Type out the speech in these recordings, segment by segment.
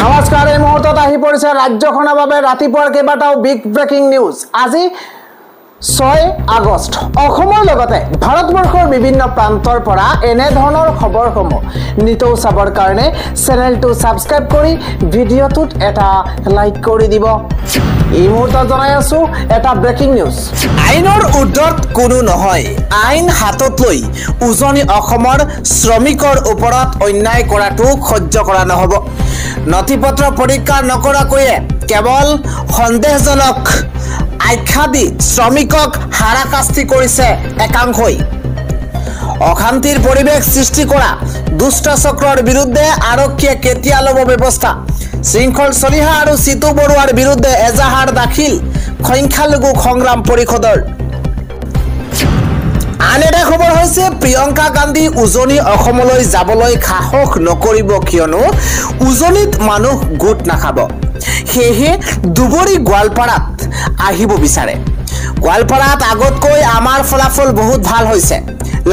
নমস্কাৰ এই মুহূৰ্তত আহি পৰিছে ৰাজ্যখনৰ বাবে ৰাতিপুৱাৰ কেইবাটাও বিগ ব্ৰেকিং নিউজ। আজি 6 আগষ্ট অসমৰ লগতে ভাৰতবৰ্ষৰ বিভিন্ন প্ৰান্তৰ পৰা এনে ধৰণৰ খবৰসমূহ নিতৌ চাবৰ কাৰণে চেনেলটো সাবস্ক্ৰাইব কৰি ভিডিঅ'টোত এটা লাইক কৰি দিব। এই মুহূৰ্তত জনাই আছো এটা ব্ৰেকিং নিউজ। আইনৰ উৰ্ধত কোনো নহয়, আইন হাতত লৈ উজনি অসমৰ শ্ৰমিকৰ ওপৰত অন্যায় কৰাটো সহ্য কৰা নহ'ব। নথিপত্ৰ পৰীক্ষা নকৰাকৈয়ে কেৱল সন্দেহজনক আখ্যা দি শ্ৰমিকক হাৰাশাস্তি কৰিছে একাংশই। অশান্তিৰ পৰিৱেশ সৃষ্টি কৰা দুষ্ট চক্ৰৰ বিৰুদ্ধে আৰক্ষীয়ে কেতিয়া ল'ব ব্যৱস্থা? শৃংখল চলিহা আৰু চিতু বৰুৱাৰ বিৰুদ্ধে এজাহাৰ দাখিল সংখ্যালঘু সংগ্ৰাম পৰিষদৰ। আন এটা খবৰ হৈছে প্ৰিয়ংকা গান্ধী উজনি অসমলৈ যাবলৈ সাহস নকৰিব, কিয়নো উজনিত মানুহ গোট নাখাব। সেয়েহে দুবৰি গোৱালপাৰাত আহিব বিচাৰে। গোৱালপাৰাত আগতকৈ আমাৰ ফলাফল বহুত ভাল হৈছে।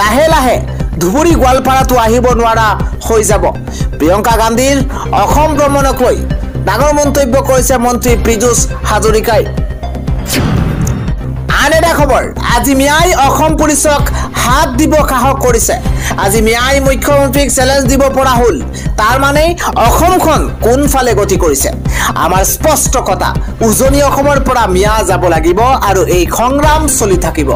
লাহে লাহে ধুবুৰী গোৱালপাৰাতো আহিব নোৱাৰা হৈ যাব। প্ৰিয়ংকা গান্ধীৰ অসম ভ্ৰমণক লৈ ডাঙৰ মন্তব্য কৰিছে মন্ত্ৰী পীযুষ হাজৰিকাই। আন এটা খবৰ, আজি মিয়াই অসম পুলিচক হাত দিব সাহস কৰিছে। আজি মিয়াই মুখ্যমন্ত্ৰীক চেলেঞ্জ দিব পৰা হ'ল। তাৰ মানে অসমখন কোনফালে গতি কৰিছে? আমাৰ স্পষ্ট কথা, উজনি অসমৰ পৰা মিয়া যাব লাগিব আৰু এই সংগ্ৰাম চলি থাকিব।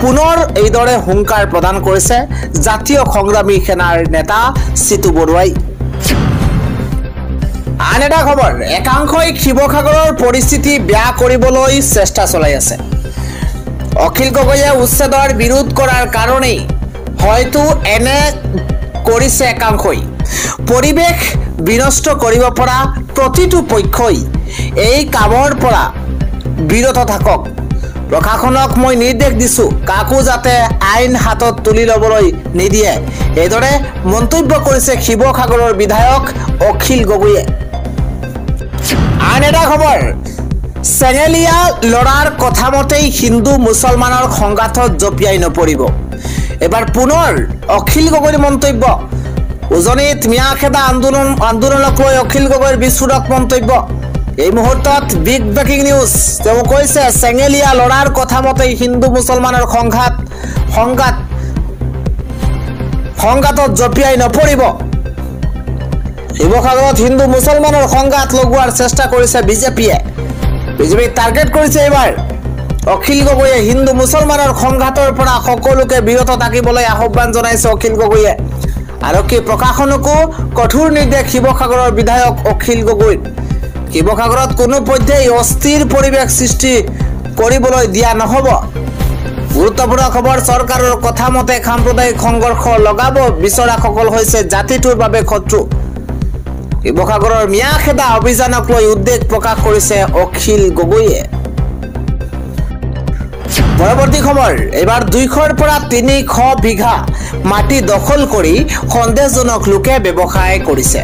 পুনৰ এইদৰে হুংকাৰ প্ৰদান কৰিছে জাতীয় সংগ্ৰামী সেনাৰ নেতা চিতু বৰুৱাই। আন এটা খবৰ, একাংশই শিৱসাগৰৰ পৰিস্থিতি বেয়া কৰিবলৈ চেষ্টা চলাই আছে। অখিল গগৈয়ে উচ্ছেদৰ বিৰোধ কৰাৰ কাৰণেই হয়তো এনে কৰিছে একাংশই। পৰিৱেশ বিনষ্ট কৰিব পৰা প্ৰতিটো পক্ষই এই কামৰ পৰা বিৰত থাকক। প্ৰশাসনক মই নিৰ্দেশ দিছো, কাকো যাতে আইন হাতত তুলি ল'বলৈ নিদিয়ে। এইদৰে মন্তব্য কৰিছে শিৱসাগৰৰ বিধায়ক অখিল গগৈয়ে। আন এটা খবৰ, চেঙেলীয়া ল'ৰাৰ কথা মতেই হিন্দু মুছলমানৰ সংঘাতত জঁপিয়াই নপৰিব। এবাৰ পুনৰ অখিল গগৈৰ মন্তব্য। উজনিত মিয়া খেদা আন্দোলনক লৈ অখিল গগৈৰ বিস্ফোৰক মন্তব্য। এই মুহূৰ্তত বিগ ব্ৰেকিং নিউজ। তেওঁ কৈছে চেঙেলীয়া ল'ৰাৰ কথা মতেই হিন্দু মুছলমানৰ সংঘাতত জঁপিয়াই নপৰিব। শিৱসাগৰত হিন্দু মুছলমানৰ সংঘাত লগোৱাৰ চেষ্টা কৰিছে বিজেপিয়ে। বিজেপি টাৰ্গেট কৰিছে এইবাৰ। অখিল গগৈয়ে হিন্দু মুছলমানৰ সংঘাতৰ পৰা সকলোকে বিৰত থাকিবলৈ আহ্বান জনাইছে অখিল গগৈয়ে। আৰক্ষী প্ৰশাসনকো কঠোৰ নিৰ্দেশ শিৱসাগৰৰ বিধায়ক অখিল গগৈৰ। শিৱসাগৰত কোনো পধ্যেই অস্থিৰ পৰিৱেশ সৃষ্টি কৰিবলৈ দিয়া নহ'ব। গুৰুত্বপূৰ্ণ খবৰ, চৰকাৰৰ কথা মতে সাম্প্ৰদায়িক সংঘৰ্ষ লগাব বিচৰাসকল হৈছে জাতিটোৰ বাবে শত্ৰু। শিৱসাগৰৰ মিয়া খেদা অভিযানক লৈ উদ্বেগ প্ৰকাশ কৰিছে অখিল গগৈয়ে। পৰৱৰ্তী খবৰ, এইবাৰ 200ৰ পৰা 300 বিঘা মাটি দখল কৰি সন্দেহজনক লোকে ব্যৱসায় কৰিছে।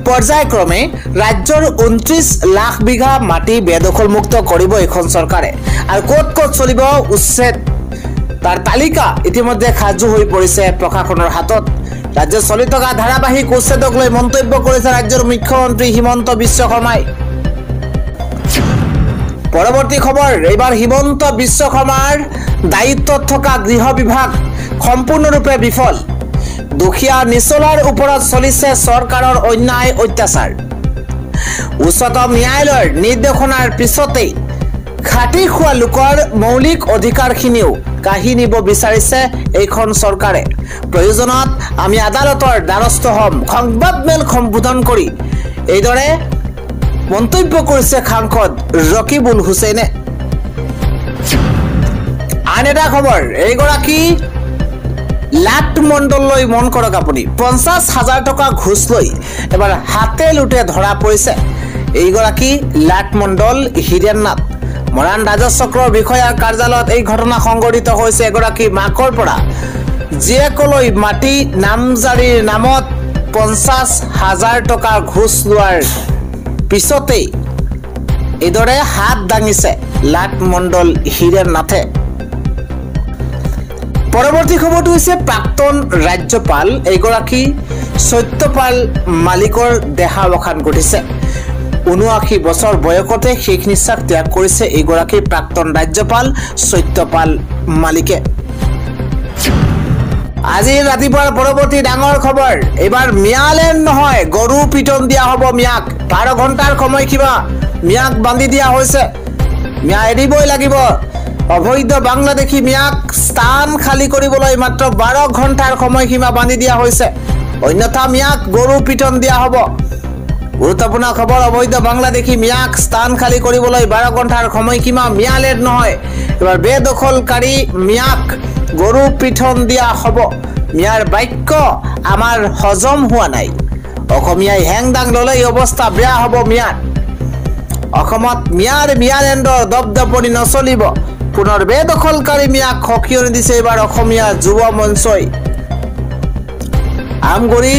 পৰ্যায়ক্ৰমে ৰাজ্যৰ 29 লাখ বিঘা মাটি বেদখলমুক্ত কৰিব এইখন চৰকাৰে। আৰু ক'ত ক'ত চলিব উচ্ছেদ, তাৰ তালিকা ইতিমধ্যে সাজু হৈ পৰিছে প্ৰশাসনৰ হাতত। ৰাজ্যত চলি থকা ধাৰাবাহিক উচ্ছেদক লৈ মন্তব্য কৰিছে ৰাজ্যৰ মুখ্যমন্ত্ৰী হিমন্ত বিশ্ব শৰ্মাই। পৰৱৰ্তী খবৰ, এইবাৰ হিমন্ত বিশ্ব শৰ্মাৰ দায়িত্বত থকা গৃহ বিভাগ সম্পূৰ্ণৰূপে বিফল। দুখীয়া নিচলাৰ ওপৰত চলিছে চৰকাৰৰ অন্যায় অত্যাচাৰ। উচ্চতম ন্যায়ালয়ৰ নিৰ্দেশনাৰ পিছতেই খাটি খোৱা লোকৰ মৌলিক অধিকাৰখিনিও কাঢ়ি নিব বিচাৰিছে এইখন চৰকাৰে। প্ৰয়োজনত আমি আদালতৰ দ্বাৰস্থ হ'ম, সংবাদমেল সম্বোধন কৰি এইদৰে মন্তব্য কৰিছে সাংসদ ৰকিবুল হুছেইনে। আন এটা খবৰ, এইগৰাকী লাট মণ্ডললৈ মন কৰক আপুনি। 50,000 টকা ঘোচ লৈ এবাৰ হাতে লোটে ধৰা পৰিছে এইগৰাকী লাট মণ্ডল হীৰেন নাথ। মৰাণ ৰাজচক্ৰৰ বিষয়াৰ কাৰ্যালয়ত এই ঘটনা সংঘটিত হৈছে। এগৰাকী মাকৰ পৰা জীয়েকলৈ মাটি নামজাৰিৰ নামত 50,000 টকা ঘোচ লোৱাৰ পিছতেই এইদৰে হাত দাঙিছে লাট মণ্ডল হীৰেন নাথে। পৰৱৰ্তী খবৰটো হৈছে প্ৰাক্তন ৰাজ্যপাল এইগৰাকী সত্যপাল মালিকৰ দেহাৱসান ঘটিছে। ৭৯ বছৰ বয়সতে শেষ নিশ্বাস ত্যাগ কৰিছে এইগৰাকী প্ৰাক্তন ৰাজ্যপাল সত্যপাল মালিকে। আজি ৰাতিপুৱাৰ পৰৱৰ্তী ডাঙৰ খবৰ, এবাৰ মিয়ালেণ্ড নহয় গৰু পিটন দিয়া হ'ব মিয়াক। ১২ ঘণ্টাৰ সময়সীমা মিয়াক বান্ধি দিয়া হৈছে। মিয়া এৰিবই লাগিব। অবৈধ বাংলাদেশী মিয়াক স্থান খালী কৰিবলৈ মাত্ৰ ১২ ঘণ্টাৰ সময়সীমা বান্ধি দিয়া হৈছে, অন্যথা মিয়াক গৰু পিটন দিয়া হ'ব। গুৰুত্বপূৰ্ণ খবৰ, অবৈধ বাংলাদেশী মিয়াক স্থান খালী কৰিবলৈ ১২ ঘণ্টাৰ সময়সীমা মিয়ালেণ্ড নহয়, এবাৰ বেদখলকাৰী মিয়াক গৰু পিঠন দিয়া হ'ব। মিয়াৰ বাক্য আমাৰ হজম হোৱা নাই। অসমীয়াই হেংদাং ল'লে এই অৱস্থা বেয়া হ'ব মিয়াৰ। অসমত মিয়ালেণ্ডৰ দপদপনি নচলিব। পুনৰ বেদখলকাৰী মিয়াক সকিয়নি দিছে এইবাৰ অসমীয়া যুৱ মঞ্চই। আমগুৰি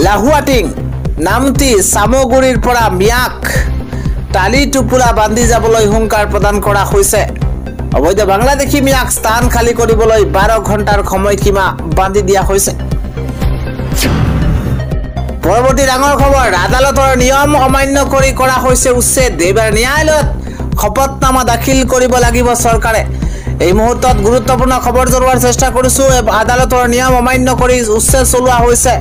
লাহুৱাটিং নামতি চামগুৰিৰ পৰা মিয়াক টালি টুপুৰা বান্ধি যাবলৈ হুংকাৰ প্ৰদান কৰা হৈছে। অবৈধ বাংলাদেশী মিয়াক স্থান খালী কৰিবলৈ ১২ ঘণ্টাৰ সময়সীমা বান্ধি দিয়া হৈছে। পৰৱৰ্তী ডাঙৰ খবৰ, আদালতৰ নিয়ম অমান্য কৰি কৰা হৈছে উচ্ছেদ। এইবাৰ ন্যায়ালয়ত শপতনামা দাখিল কৰিব লাগিব চৰকাৰে। এই মুহূৰ্তত গুৰুত্বপূৰ্ণ খবৰ জনোৱাৰ চেষ্টা কৰিছো। আদালতৰ নিয়ম অমান্য কৰি উচ্ছেদ চলোৱা হৈছে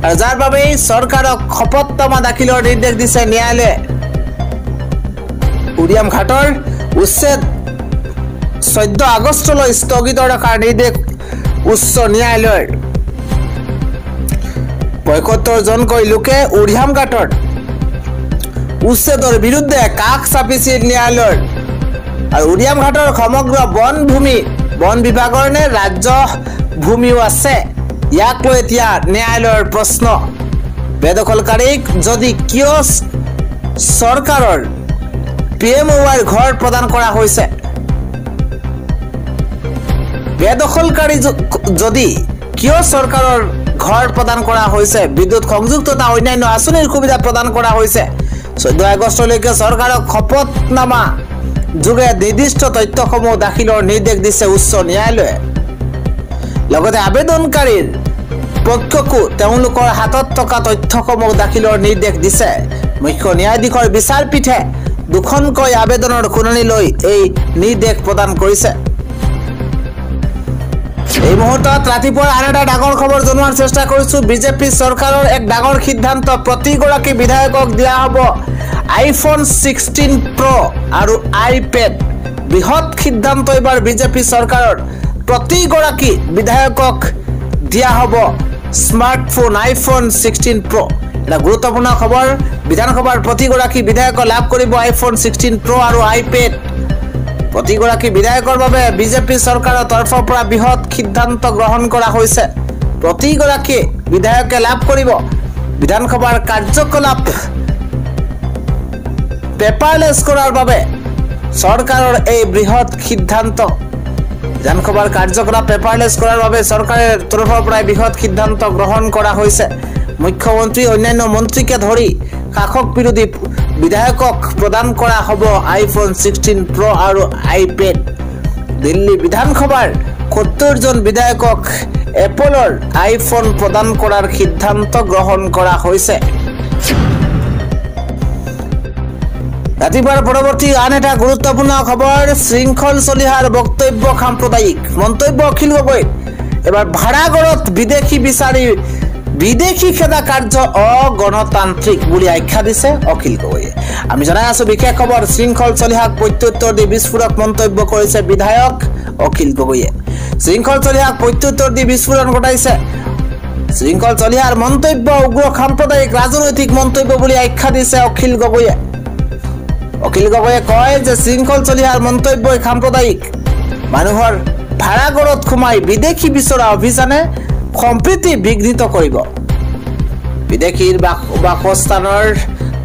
আৰু যাৰ বাবে চৰকাৰক শপতনামা দাখিলৰ নিৰ্দেশ দিছে ন্যায়ালয়ে। উৰিয়াম ঘাটৰ উচ্ছেদ 14 আগষ্টলৈ স্থগিত ৰখাৰ নিৰ্দেশ উচ্চ ন্যায়ালয়ৰ। ৭৫ জনকৈ লোকে উৰিয়াম ঘাটৰ উচ্ছেদৰ বিৰুদ্ধে কাষ চাপিছিল ন্যায়ালয়ৰ। আৰু উৰিয়াম ঘাটৰ সমগ্ৰ বনভূমি বন বিভাগৰ নে ৰাজ্য ভূমিও আছে, ইয়াক লৈ এতিয়া ন্যায়ালয়ৰ প্ৰশ্ন। বেদখলকাৰীক যদি কিয় চৰকাৰৰ PMOৰ ঘৰ প্ৰদান কৰা হৈছে? বেদখলকাৰী যদি কিয় চৰকাৰৰ ঘৰ প্ৰদান কৰা হৈছে? বিদ্যুৎ সংযোগ তথা অন্যান্য আঁচনিৰ সুবিধা প্ৰদান কৰা হৈছে। 14 আগষ্টলৈকে চৰকাৰক শপতনামা যোগে নিৰ্দিষ্ট তথ্যসমূহ দাখিলৰ নিৰ্দেশ দিছে উচ্চ ন্যায়ালয়ে। লগতে আবেদনকাৰীৰ পক্ষকো তেওঁলোকৰ হাতত থকা তথ্যসমূহ দাখিলৰ নিৰ্দেশ দিছে। মুখ্য ন্যায়াধীশৰ বিচাৰপীঠে দুখনকৈ আবেদনৰ শুনানি লৈ এই নিৰ্দেশ প্ৰদান কৰিছে। এই মুহূৰ্তত ৰাতিপুৱাৰ আন এটা ডাঙৰ খবৰ জনোৱাৰ চেষ্টা কৰিছো। বিজেপি চৰকাৰৰ এক ডাঙৰ সিদ্ধান্ত, প্ৰতিগৰাকী বিধায়কক দিয়া হ'ব iPhone 16 Pro আৰু iPad। বৃহৎ সিদ্ধান্ত এবাৰ বিজেপি চৰকাৰৰ। প্ৰতিগৰাকী বিধায়কক দিয়া হ'ব স্মাৰ্টফোন iPhone 16 Pro। এটা গুৰুত্বপূৰ্ণ খবৰ, বিধানসভাৰ প্ৰতিগৰাকী বিধায়ক লাভ কৰিব iPhone 16 Pro আৰু iPad। প্ৰতিগৰাকী বিধায়কৰ বাবে বিজেপি চৰকাৰৰ তৰফৰ পৰা বৃহৎ সিদ্ধান্ত গ্ৰহণ কৰা হৈছে। প্ৰতিগৰাকী বিধায়কে লাভ কৰিব বিধানসভাৰ কাৰ্যকলাপ পেপাৰলেছ কৰাৰ বাবে চৰকাৰৰ এই বৃহৎ সিদ্ধান্ত। বিধানসভাৰ কাৰ্যকলাপ পেপাৰলেছ কৰাৰ বাবে চৰকাৰৰ তৰফৰ পৰা বৃহৎ সিদ্ধান্ত গ্ৰহণ কৰা হৈছে। মুখ্যমন্ত্ৰী অন্যান্য মন্ত্ৰীকে ধৰি শাসক বিৰোধী বিধায়কক প্ৰদান কৰা হ'ব iPhone 16 Pro আৰু iPad। দিল্লী বিধানসভাৰ ৭০ জন বিধায়কক এপলৰ iPhone প্ৰদান কৰাৰ সিদ্ধান্ত গ্ৰহণ কৰা হৈছে। ৰাতিপুৱাৰ পৰৱৰ্তী আন এটা গুৰুত্বপূৰ্ণ খবৰ, শৃংখল চলিহাৰ বক্তব্য সাম্প্ৰদায়িক। মন্তব্য অখিল গগৈ। এবাৰ ভাড়াঘৰত বিদেশী খেদা কাৰ্য অগণতান্ত্ৰিক বুলি আখ্যা দিছে অখিল গগৈয়ে। আমি জনাই আছো বিশেষ খবৰ, শৃংখল চলিহাক প্ৰত্যুত্তৰ দি বিস্ফোৰক মন্তব্য কৰিছে বিধায়ক অখিল গগৈয়ে। শৃংখল চলিহাক প্ৰত্যুত্তৰ দি বিস্ফোৰণ ঘটাইছে। শৃংখল চলিহাৰ মন্তব্য উগ্ৰ সাম্প্ৰদায়িক ৰাজনৈতিক মন্তব্য বুলি আখ্যা দিছে অখিল গগৈয়ে। অখিল গগৈয়ে কয় যে শৃংখল চলিহাৰ মন্তব্যই সাম্প্ৰদায়িক। মানুহৰ ভাড়াঘৰত সোমাই বিদেশী বিচৰা অভিযানে সম্প্ৰীতি বিঘ্নিত কৰিব। বিদেশীৰ বাসস্থানৰ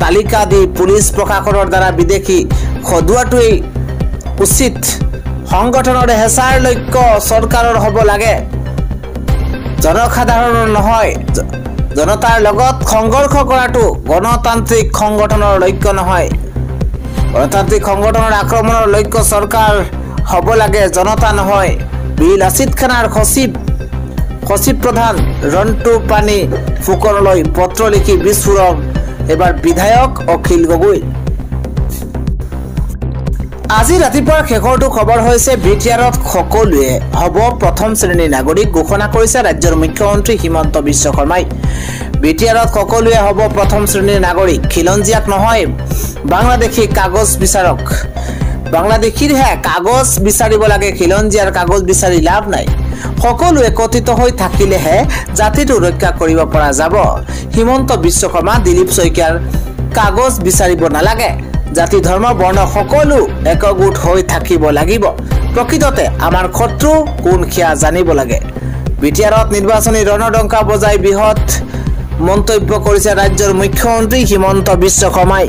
তালিকা দি পুলিচ প্ৰশাসনৰ দ্বাৰা বিদেশী সদুৱাটোৱেই উচিত। সংগঠনৰ হেঁচাৰ লক্ষ্য চৰকাৰৰ হ'ব লাগে, জনসাধাৰণৰ নহয়। জনতাৰ লগত সংঘৰ্ষ কৰাটো গণতান্ত্ৰিক সংগঠনৰ লক্ষ্য নহয়। গণতান্ত্ৰিক সংগঠনৰ আক্ৰমণৰ লক্ষ্য চৰকাৰ হ'ব লাগে, জনতা নহয়। বীৰ লাচিত খানাৰ সচিব সচিব প্ৰধান ৰণ্টু পানী ফুকনলৈ পত্ৰ লিখি বিস্ফোৰণ এবাৰ বিধায়ক অখিল গগৈ। আজি ৰাতিপুৱাৰ শেষৰটো খবৰ হৈছে বিটিআৰত সকলোৱে হ'ব প্ৰথম শ্ৰেণীৰ নাগৰিক ঘোষণা কৰিছে ৰাজ্যৰ মুখ্যমন্ত্ৰী হিমন্ত বিশ্ব শৰ্মাই। বিটিআৰত সকলোৱে হ'ব প্ৰথম শ্ৰেণীৰ নাগৰিক, খিলঞ্জীয়াক নহয় বাংলাদেশী কাগজ বিচাৰক। বাংলাদেশীৰহে কাগজ বিচাৰিব লাগে, খিলঞ্জীয়াৰ কাগজ বিচাৰি লাভ নাই। সকলো একত্ৰিত হৈ থাকিলেহে জাতিটো ৰক্ষা কৰিব পৰা যাব। হিমন্ত বিশ্ব শৰ্মা, দিলীপ শইকীয়াৰ কাগজ বিচাৰিব নালাগে। জাতি ধৰ্ম বৰ্ণ সকলো একগোট হৈ থাকিব লাগিব। প্ৰকৃততে আমাৰ শত্ৰু কোন সেয়া জানিব লাগে। বিটিআৰত নিৰ্বাচনী ৰণডংকা বজাই বৃহৎ মন্তব্য কৰিছে ৰাজ্যৰ মুখ্যমন্ত্ৰী হিমন্ত বিশ্ব শৰ্মাই।